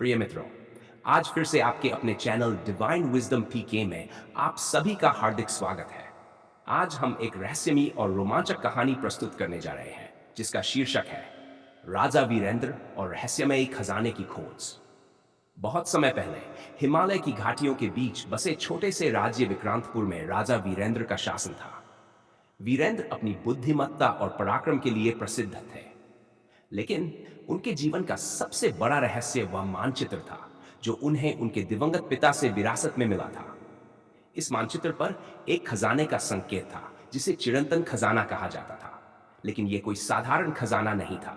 प्रिय मित्रों, आज फिर से आपके अपने चैनल डिवाइन विजडम पीके में आप सभी का हार्दिक स्वागत है। आज हम एक रहस्यमयी और रोमांचक कहानी प्रस्तुत करने जा रहे हैं, जिसका शीर्षक है राजा वीरेंद्र और रहस्यमयी खजाने की खोज। बहुत समय पहले हिमालय की घाटियों के बीच बसे छोटे से राज्य विक्रांतपुर में राजा वीरेंद्र का शासन था। वीरेंद्र अपनी बुद्धिमत्ता और पराक्रम के लिए प्रसिद्ध थे, लेकिन उनके जीवन का सबसे बड़ा रहस्य वह मानचित्र था जो उन्हें उनके दिवंगत पिता से विरासत में मिला था। इस मानचित्र पर एक खजाने का संकेत था जिसे चिरंतन खजाना कहा जाता था। लेकिन यह कोई साधारण खजाना नहीं था।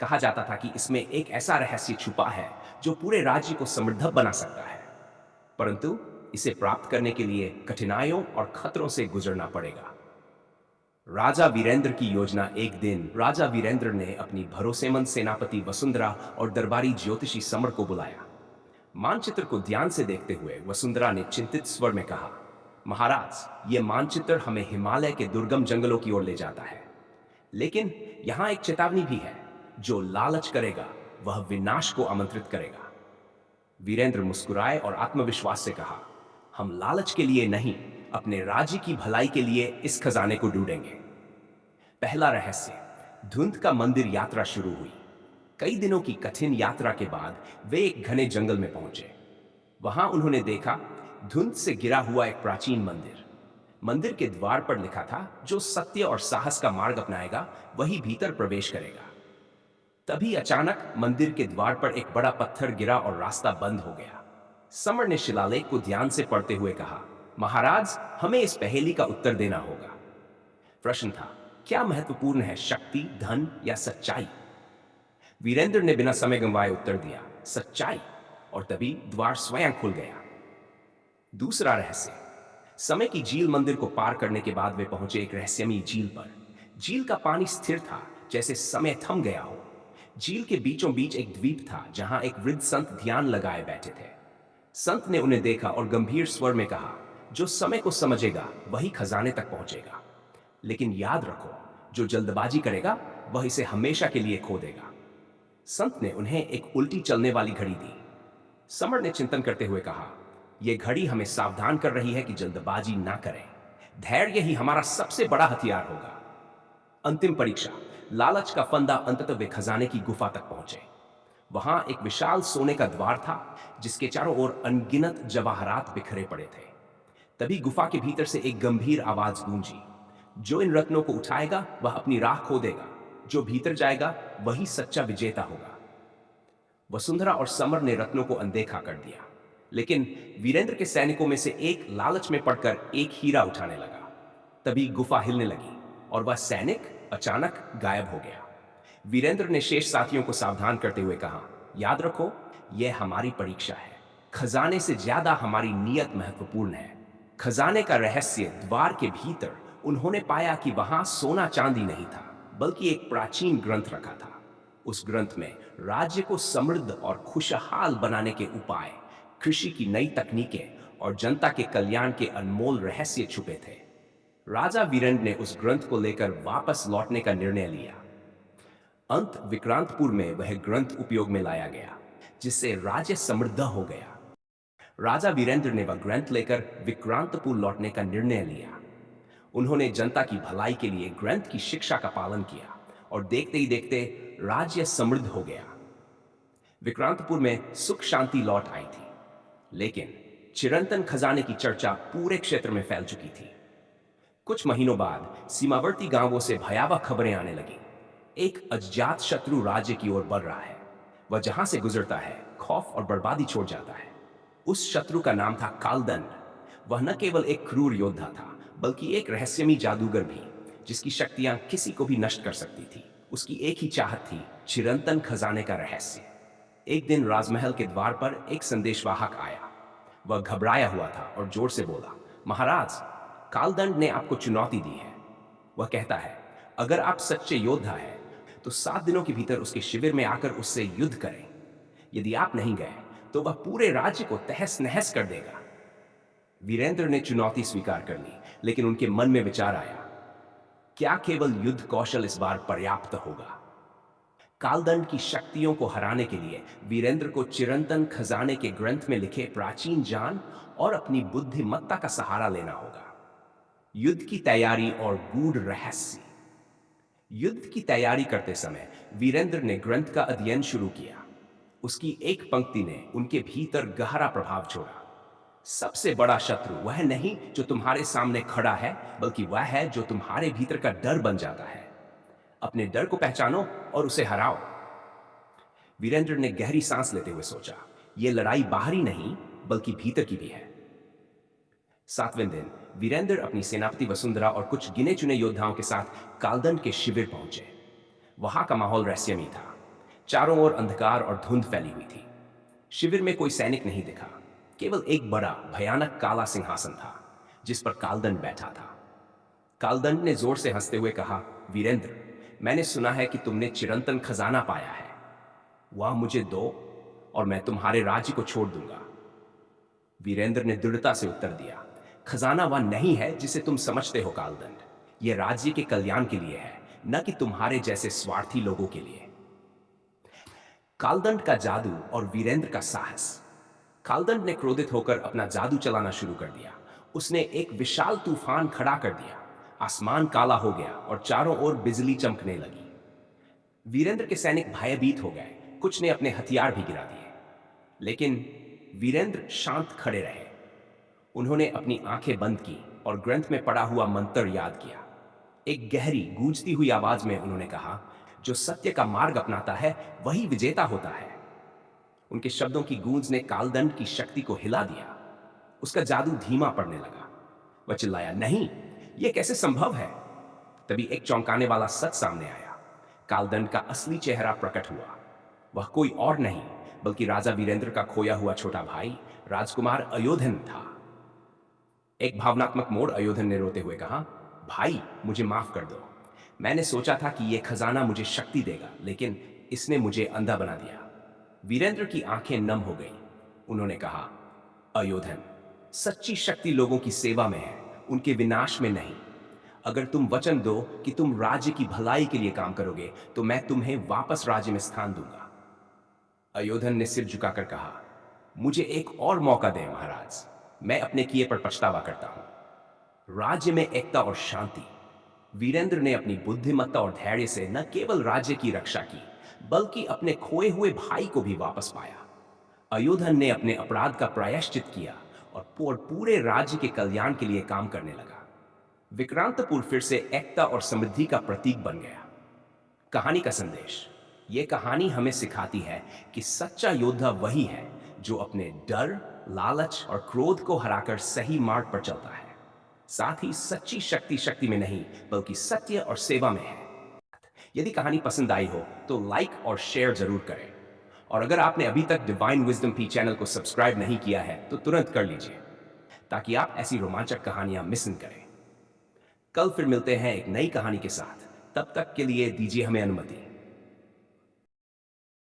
कहा जाता था कि इसमें एक ऐसा रहस्य छुपा है जो पूरे राज्य को समृद्ध बना सकता है, परंतु इसे प्राप्त करने के लिए कठिनाइयों और खतरों से गुजरना पड़ेगा। राजा वीरेंद्र की योजना। एक दिन राजा वीरेंद्र ने अपनी भरोसेमंद सेनापति वसुंधरा और दरबारी ज्योतिषी समर को बुलाया। मानचित्र को ध्यान से देखते हुए वसुंधरा ने चिंतित स्वर में कहा, महाराज, यह मानचित्र हमें हिमालय के दुर्गम जंगलों की ओर ले जाता है, लेकिन यहाँ एक चेतावनी भी है। जो लालच करेगा वह विनाश को आमंत्रित करेगा। वीरेंद्र मुस्कुराए और आत्मविश्वास से कहा, हम लालच के लिए नहीं, अपने राज्य की भलाई के लिए इस खजाने को ढूंढेंगे। पहला रहस्य। धुंध का मंदिर यात्रा शुरू हुई। कई दिनों की कठिन यात्रा के बाद वे एक घने जंगल में पहुंचे। वहां उन्होंने देखा धुंध से घिरा हुआ एक प्राचीन मंदिर। मंदिर के द्वार पर लिखा था, जो सत्य और साहस का मार्ग अपनाएगा वही भीतर प्रवेश करेगा। तभी अचानक मंदिर के द्वार पर एक बड़ा पत्थर गिरा और रास्ता बंद हो गया। समर ने शिलालेख को ध्यान से पढ़ते हुए कहा, महाराज, हमें इस पहेली का उत्तर देना होगा। प्रश्न था, क्या महत्वपूर्ण है, शक्ति, धन या सच्चाई? वीरेंद्र ने बिना समय गंवाए उत्तर दिया, सच्चाई। और तभी द्वार स्वयं खुल गया। दूसरा रहस्य। समय की झील। मंदिर को पार करने के बाद वे पहुंचे एक रहस्यमयी झील पर। झील का पानी स्थिर था, जैसे समय थम गया हो। झील के बीचों बीच एक द्वीप था जहां एक वृद्ध संत ध्यान लगाए बैठे थे। संत ने उन्हें देखा और गंभीर स्वर में कहा, जो समय को समझेगा वही खजाने तक पहुंचेगा, लेकिन याद रखो, जो जल्दबाजी करेगा वह इसे हमेशा के लिए खो देगा। संत ने उन्हें एक उल्टी चलने वाली घड़ी दी। समर ने चिंतन करते हुए कहा, यह घड़ी हमें सावधान कर रही है कि जल्दबाजी ना करें। धैर्य ही हमारा सबसे बड़ा हथियार होगा। अंतिम परीक्षा। लालच का फंदा। अंततः वे खजाने की गुफा तक पहुंचे। वहां एक विशाल सोने का द्वार था, जिसके चारों ओर अनगिनत जवाहरात बिखरे पड़े थे। तभी गुफा के भीतर से एक गंभीर आवाज गूंजी, जो इन रत्नों को उठाएगा वह अपनी राह खो देगा, जो भीतर जाएगा वही सच्चा विजेता होगा। वसुंधरा और समर ने रत्नों को अनदेखा कर दिया, लेकिन वीरेंद्र के सैनिकों में से एक लालच में पड़कर एक हीरा उठाने लगा। तभी गुफा हिलने लगी और वह सैनिक अचानक गायब हो गया। वीरेंद्र ने शेष साथियों को सावधान करते हुए कहा, याद रखो, यह हमारी परीक्षा है। खजाने से ज्यादा हमारी नीयत महत्वपूर्ण है। खजाने का रहस्य। द्वार के भीतर उन्होंने पाया कि वहां सोना चांदी नहीं था, बल्कि एक प्राचीन ग्रंथ रखा था। उस ग्रंथ में राज्य को समृद्ध और खुशहाल बनाने के उपाय, कृषि की नई तकनीकें और जनता के कल्याण के अनमोल रहस्य छुपे थे। राजा वीरेंद्र ने उस ग्रंथ को लेकर वापस लौटने का निर्णय लिया। अंत विक्रांतपुर में वह ग्रंथ उपयोग में लाया गया, जिससे राज्य समृद्ध हो गया। राजा वीरेंद्र ने वह ग्रंथ लेकर विक्रांतपुर लौटने का निर्णय लिया। उन्होंने जनता की भलाई के लिए ग्रंथ की शिक्षा का पालन किया और देखते ही देखते राज्य समृद्ध हो गया। विक्रांतपुर में सुख शांति लौट आई थी, लेकिन चिरंतन खजाने की चर्चा पूरे क्षेत्र में फैल चुकी थी। कुछ महीनों बाद सीमावर्ती गांवों से भयावह खबरें आने लगी। एक अज्ञात शत्रु राज्य की ओर बढ़ रहा है। वह जहां से गुजरता है खौफ और बर्बादी छोड़ जाता है। उस शत्रु का नाम था कालदंड। वह न केवल एक क्रूर योद्धा था, बल्कि एक रहस्यमयी जादूगर भी, जिसकी शक्तियां किसी को भी नष्ट कर सकती थी। उसकी एक ही चाहत थी, चिरंतन खजाने का रहस्य। एक दिन राजमहल के द्वार पर एक संदेशवाहक आया। वह घबराया हुआ था और जोर से बोला, महाराज, कालदंड ने आपको चुनौती दी है। वह कहता है, अगर आप सच्चे योद्धा हैं तो 7 दिनों के भीतर उसके शिविर में आकर उससे युद्ध करें। यदि आप नहीं गए तो वह पूरे राज्य को तहस नहस कर देगा। वीरेंद्र ने चुनौती स्वीकार कर ली, लेकिन उनके मन में विचार आया, क्या केवल युद्ध कौशल इस बार पर्याप्त होगा? कालदंड की शक्तियों को हराने के लिए वीरेंद्र को चिरंतन खजाने के ग्रंथ में लिखे प्राचीन ज्ञान और अपनी बुद्धिमत्ता का सहारा लेना होगा। युद्ध की तैयारी और गूढ़ रहस्य। युद्ध की तैयारी करते समय वीरेंद्र ने ग्रंथ का अध्ययन शुरू किया। उसकी एक पंक्ति ने उनके भीतर गहरा प्रभाव छोड़ा। सबसे बड़ा शत्रु वह नहीं जो तुम्हारे सामने खड़ा है, बल्कि वह है जो तुम्हारे भीतर का डर बन जाता है। अपने डर को पहचानो और उसे हराओ। वीरेंद्र ने गहरी सांस लेते हुए सोचा, यह लड़ाई बाहरी नहीं बल्कि भीतर की भी है। 7वें दिन वीरेंद्र अपनी सेनापति वसुंधरा और कुछ गिने चुने योद्धाओं के साथ कालदंड के शिविर पहुंचे। वहां का माहौल रहस्यमयी था। चारों ओर अंधकार और धुंध फैली हुई थी। शिविर में कोई सैनिक नहीं दिखा। केवल एक बड़ा भयानक काला सिंहासन था जिस पर कालदंड बैठा था। कालदंड ने जोर से हंसते हुए कहा, वीरेंद्र, मैंने सुना है कि तुमने चिरंतन खजाना पाया है। वह मुझे दो और मैं तुम्हारे राज्य को छोड़ दूंगा। वीरेंद्र ने दृढ़ता से उत्तर दिया, खजाना वह नहीं है जिसे तुम समझते हो कालदंड। यह राज्य के कल्याण के लिए है, न कि तुम्हारे जैसे स्वार्थी लोगों के लिए। कालदंड का जादू और वीरेंद्र का साहस। कालदंड ने क्रोधित होकर अपना जादू चलाना शुरू कर दिया। उसने एक विशाल तूफान खड़ा कर दिया। आसमान काला हो गया और चारों ओर बिजली चमकने लगी। वीरेंद्र के सैनिक भयभीत हो गए। कुछ ने अपने हथियार भी गिरा दिए, लेकिन वीरेंद्र शांत खड़े रहे। उन्होंने अपनी आंखें बंद की और ग्रंथ में पड़ा हुआ मंत्र याद किया। एक गहरी गूंजती हुई आवाज में उन्होंने कहा, जो सत्य का मार्ग अपनाता है वही विजेता होता है। उनके शब्दों की गूंज ने कालदंड की शक्ति को हिला दिया। उसका जादू धीमा पड़ने लगा। वह चिल्लाया, नहीं, यह कैसे संभव है? तभी एक चौंकाने वाला सच सामने आया। कालदंड का असली चेहरा प्रकट हुआ। वह कोई और नहीं बल्कि राजा वीरेंद्र का खोया हुआ छोटा भाई राजकुमार अयोधन था। एक भावनात्मक मोड़ अयोधन ने रोते हुए कहा, भाई, मुझे माफ कर दो। मैंने सोचा था कि यह खजाना मुझे शक्ति देगा, लेकिन इसने मुझे अंधा बना दिया। वीरेंद्र की आंखें नम हो गईं। उन्होंने कहा, अयोधन, सच्ची शक्ति लोगों की सेवा में है, उनके विनाश में नहीं। अगर तुम वचन दो कि तुम राज्य की भलाई के लिए काम करोगे, तो मैं तुम्हें वापस राज्य में स्थान दूंगा। अयोधन ने सिर झुकाकर कहा, मुझे एक और मौका दें महाराज। मैं अपने किए पर पछतावा करता हूं। राज्य में एकता और शांति। वीरेंद्र ने अपनी बुद्धिमत्ता और धैर्य से न केवल राज्य की रक्षा की, बल्कि अपने खोए हुए भाई को भी वापस पाया। अयोधन ने अपने अपराध का प्रायश्चित किया और पूरे राज्य के कल्याण के लिए काम करने लगा। विक्रांतपुर फिर से एकता और समृद्धि का प्रतीक बन गया। कहानी का संदेश। यह कहानी हमें सिखाती है कि सच्चा योद्धा वही है जो अपने डर, लालच और क्रोध को हराकर सही मार्ग पर चलता है। साथ ही सच्ची शक्ति में नहीं बल्कि सत्य और सेवा में है। यदि कहानी पसंद आई हो तो लाइक और शेयर जरूर करें। और अगर आपने अभी तक डिवाइन विजडम पी चैनल को सब्सक्राइब नहीं किया है तो तुरंत कर लीजिए, ताकि आप ऐसी रोमांचक कहानियां मिस न करें। कल फिर मिलते हैं एक नई कहानी के साथ। तब तक के लिए दीजिए हमें अनुमति।